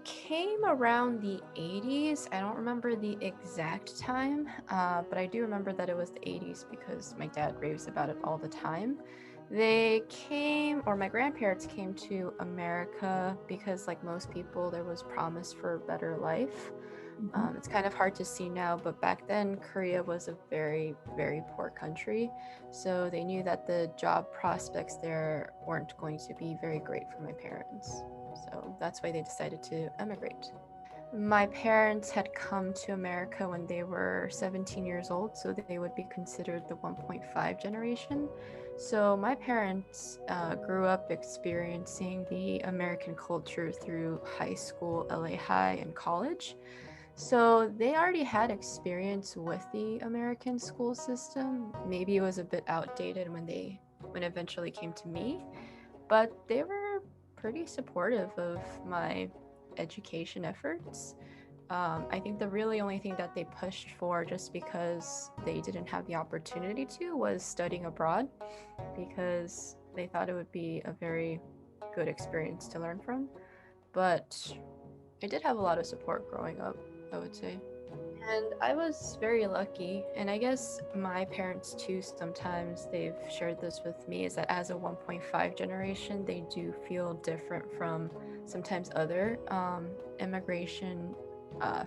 came around the 80s. I don't remember the exact time, but I do remember that it was the 80s because my dad raves about it all the time. They came, or my grandparents came to America because, like most people, there was promise for a better life. Mhm. It's kind of hard to see now, but back then, Korea was a very, very poor country. So they knew that the job prospects there weren't going to be very great for my parents. So that's why they decided to emigrate. My parents had come to America when they were 17 years old, so they would be considered the 1.5 generation. So my parents grew up experiencing the American culture through high school, LA High, and college. So they already had experience with the American school system. Maybe it was a bit outdated when it eventually came to me, but they were pretty supportive of my education efforts. I think the really only thing that they pushed for just because they didn't have the opportunity to was studying abroad because they thought it would be a very good experience to learn from. But I did have a lot of support growing up, I would say. And I was very lucky, and I guess my parents too, sometimes they've shared this with me, is that as a 1.5 generation, they do feel different from sometimes other immigration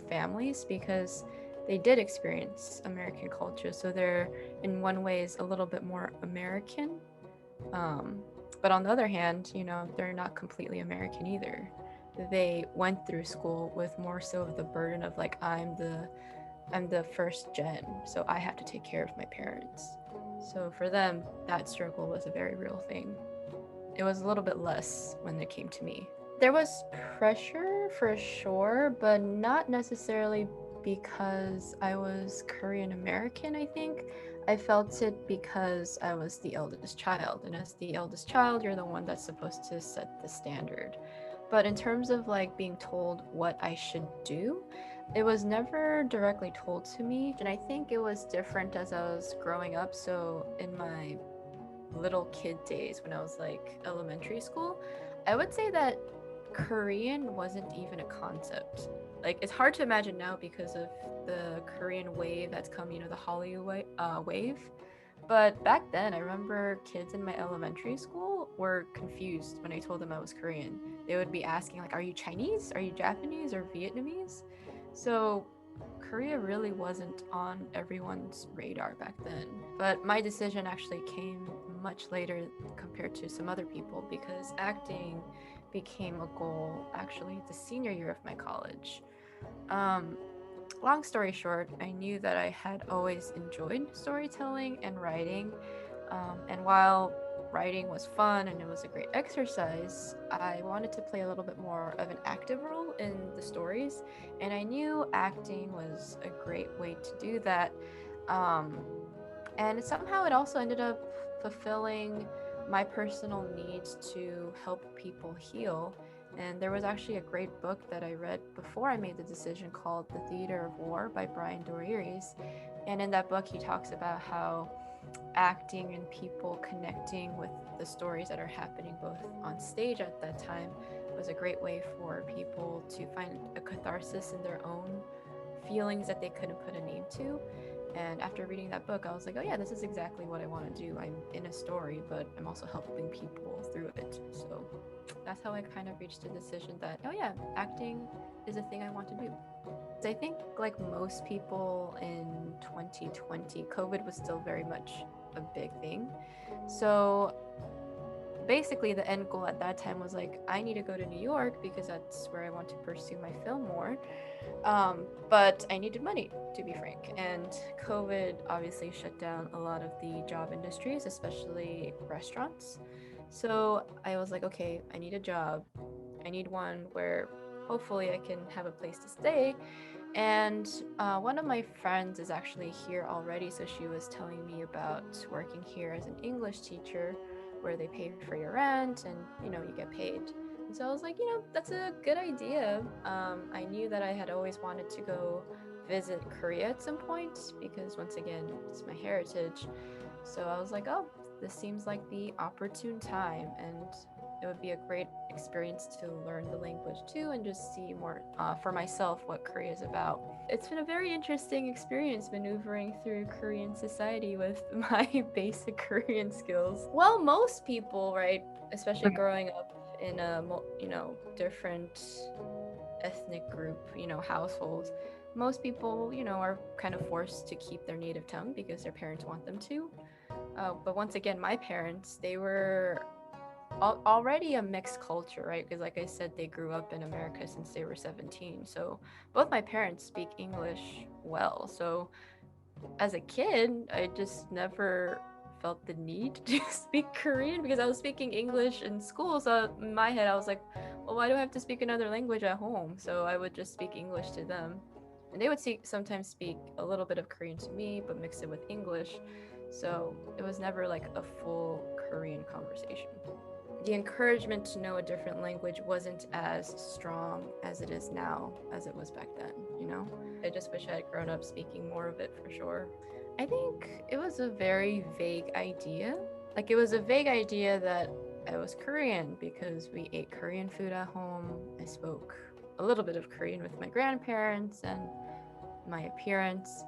families because they did experience American culture. So they're, in one way, is a little bit more American. Um, but on the other hand, they're not completely American either. They went through school with more so of the burden of like I'm the first gen, so I have to take care of my parents. So for them, that struggle was a very real thing. It was a little bit less when it came to me. There was pressure for sure, but not necessarily because I was Korean American, I think. I felt it because I was the eldest child, and as the eldest child, you're the one that's supposed to set the standard. But in terms of like being told what I should do, it was never directly told to me. And I think it was different as I was growing up. So in my little kid days when I was like elementary school, I would say that Korean wasn't even a concept. Like it's hard to imagine now because of the Korean wave that's come, the Hallyu wave. But back then, I remember kids in my elementary school were confused when I told them I was Korean. They would be asking like, "Are you Chinese? Are you Japanese or Vietnamese?" So Korea really wasn't on everyone's radar back then. But my decision actually came much later compared to some other people because acting became a goal actually the senior year of my college. Um, Long story short, I knew that I had always enjoyed storytelling and writing. And while writing was fun and it was a great exercise, I wanted to play a little bit more of an active role in the stories. And I knew acting was a great way to do that. Um, and somehow it also ended up fulfilling my personal needs to help people heal. And there was actually a great book that I read before I made the decision called The Theater of War by Brian Doiris. And in that book, he talks about how acting and people connecting with the stories that are happening both on stage at that time was a great way for people to find a catharsis in their own feelings that they couldn't put a name to. And after reading that book, I was like, oh yeah, this is exactly what I want to do. I'm in a story, but I'm also helping people through it. So that's how I kind of reached the decision that, oh yeah, acting is a thing I want to do. I think, like most people in 2020, COVID was still very much a big thing. So basically, the end goal at that time was like, I need to go to New York because that's where I want to pursue my film more. But I needed money, to be frank. And COVID obviously shut down a lot of the job industries, especially restaurants. So I was like, okay, I need a job. I need one where hopefully I can have a place to stay. And one of my friends is actually here already, so she was telling me about working here as an English teacher where they pay for your rent and you get paid. And so I was like, that's a good idea. I knew that I had always wanted to go visit Korea at some point because, once again, it's my heritage. So I was like, oh, this seems like the opportune time. And it would be a great experience to learn the language too and just see more for myself what Korea is about. It's been a very interesting experience maneuvering through Korean society with my basic Korean skills. Well, most people, right, especially growing up in a different ethnic group, households, most people, are kind of forced to keep their native tongue because their parents want them to. But once again, my parents, they were already a mixed culture, right? Because, like I said, they grew up in America since they were 17. So both my parents speak English well. So as a kid, I just never felt the need to speak Korean because I was speaking English in school. So in my head, I was like, well, why do I have to speak another language at home? So I would just speak English to them. And they would sometimes speak a little bit of Korean to me, but mix it with English. So it was never like a full Korean conversation. The encouragement to know a different language wasn't as strong as it is now as it was back then. I just wish I had grown up speaking more of it for sure. I think it was a very vague idea. Like, it was a vague idea that I was Korean because we ate Korean food at home. I spoke a little bit of Korean with my grandparents and my appearance,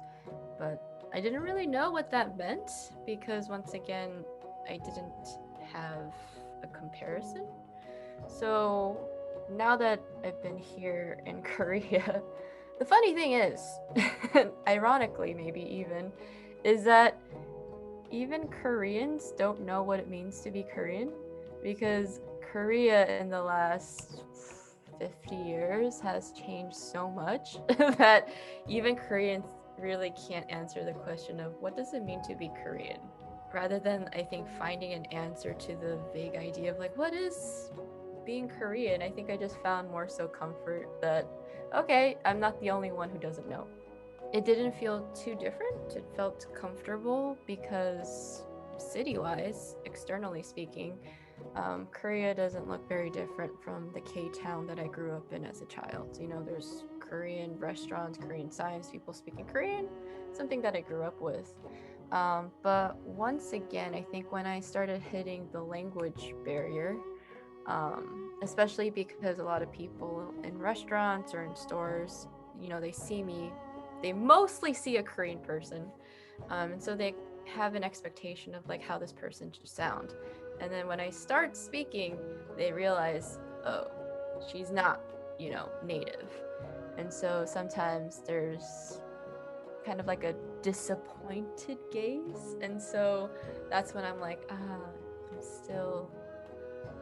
but I didn't really know what that meant because, once again, I didn't have a comparison. So now that I've been here in Korea, the funny thing is, ironically, maybe even, is that even Koreans don't know what it means to be Korean because Korea in the last 50 years has changed so much that even Koreans really can't answer the question of what does it mean to be Korean, rather than, I think, finding an answer to the vague idea of like, what is being Korean. I think I just found more so comfort that, okay, I'm not the only one who doesn't know. It didn't feel too different. It felt comfortable because, city wise, externally speaking, Korea doesn't look very different from the K town that I grew up in as a child. There's Korean restaurants, Korean signs, people speaking Korean, something that I grew up with. But once again, I think when I started hitting the language barrier, especially because a lot of people in restaurants or in stores, they see me, they mostly see a Korean person, and so they have an expectation of like how this person should sound. And then when I start speaking, they realize, oh, she's not, native. And so sometimes there's kind of like a disappointed gaze. And so that's when I'm like, I'm still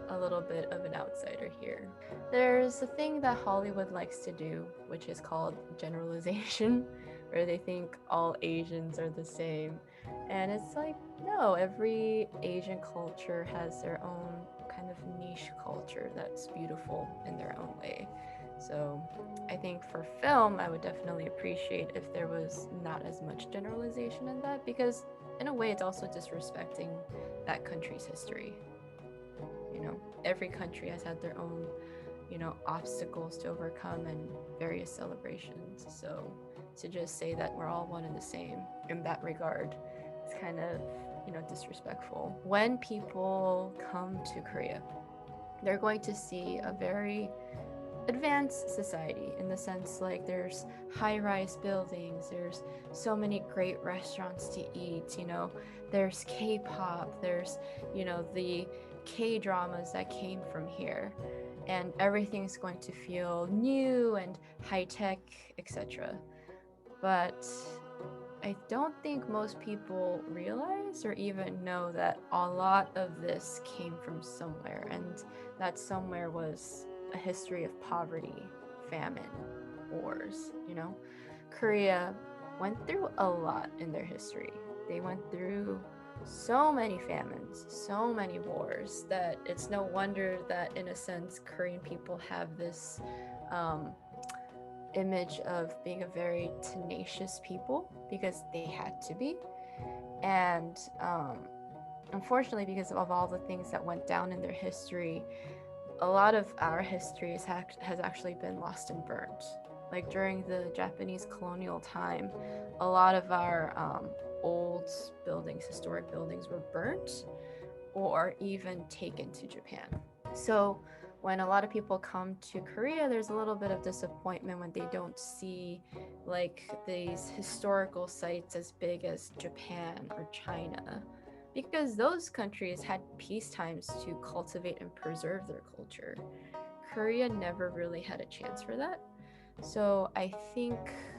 a little bit of an outsider here. There's a thing that Hollywood likes to do, which is called generalization, where they think all Asians are the same. And it's like, no, every Asian culture has their own kind of niche culture that's beautiful in their own way. So I think for film, I would definitely appreciate if there was not as much generalization in that, because in a way, it's also disrespecting that country's history. Every country has had their own, obstacles to overcome and various celebrations. So to just say that we're all one and the same in that regard, it's kind of, disrespectful. When people come to Korea, they're going to see a very advanced society, in the sense like there's high-rise buildings, there's so many great restaurants to eat, there's K-pop, there's, the K-dramas that came from here, and everything's going to feel new and high-tech, etc. But I don't think most people realize or even know that a lot of this came from somewhere, and that somewhere was a history of poverty, famine, wars. Korea went through a lot in their history. They went through so many famines, so many wars, that it's no wonder that, in a sense, Korean people have this image of being a very tenacious people, because they had to be. And unfortunately, because of all the things that went down in their history, a lot of our history has actually been lost and burnt. Like during the Japanese colonial time, a lot of our old buildings, historic buildings, were burnt or even taken to Japan. So when a lot of people come to Korea, there's a little bit of disappointment when they don't see like these historical sites as big as Japan or China, because those countries had peace times to cultivate and preserve their culture. Korea never really had a chance for that. So I think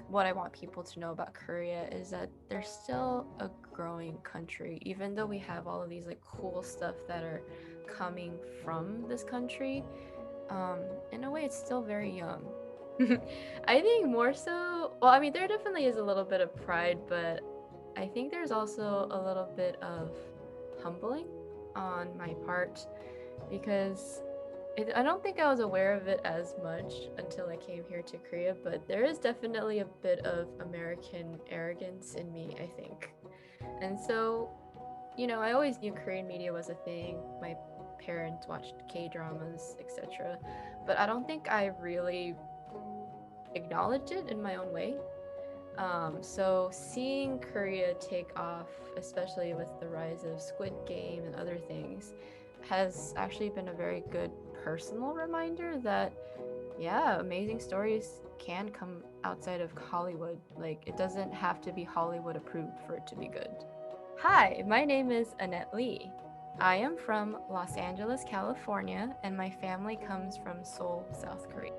what I want people to know about Korea is that they're still a growing country, even though we have all of these like cool stuff that are coming from this country. Um, in a way, it's still very young. I think more so. Well, I mean, there definitely is a little bit of pride, but I think there's also a little bit of humbling on my part because I don't think I was aware of it as much until I came here to Korea, but there is definitely a bit of American arrogance in me, I think. And so, I always knew Korean media was a thing. My parents watched K dramas, etc. But I don't think I really acknowledged it in my own way. So seeing Korea take off, especially with the rise of Squid Game and other things, has actually been a very good personal reminder that, yeah, amazing stories can come outside of Hollywood. Like, it doesn't have to be Hollywood approved for it to be good. Hi, my name is Annette Lee. I am from Los Angeles, California, and my family comes from Seoul, South Korea.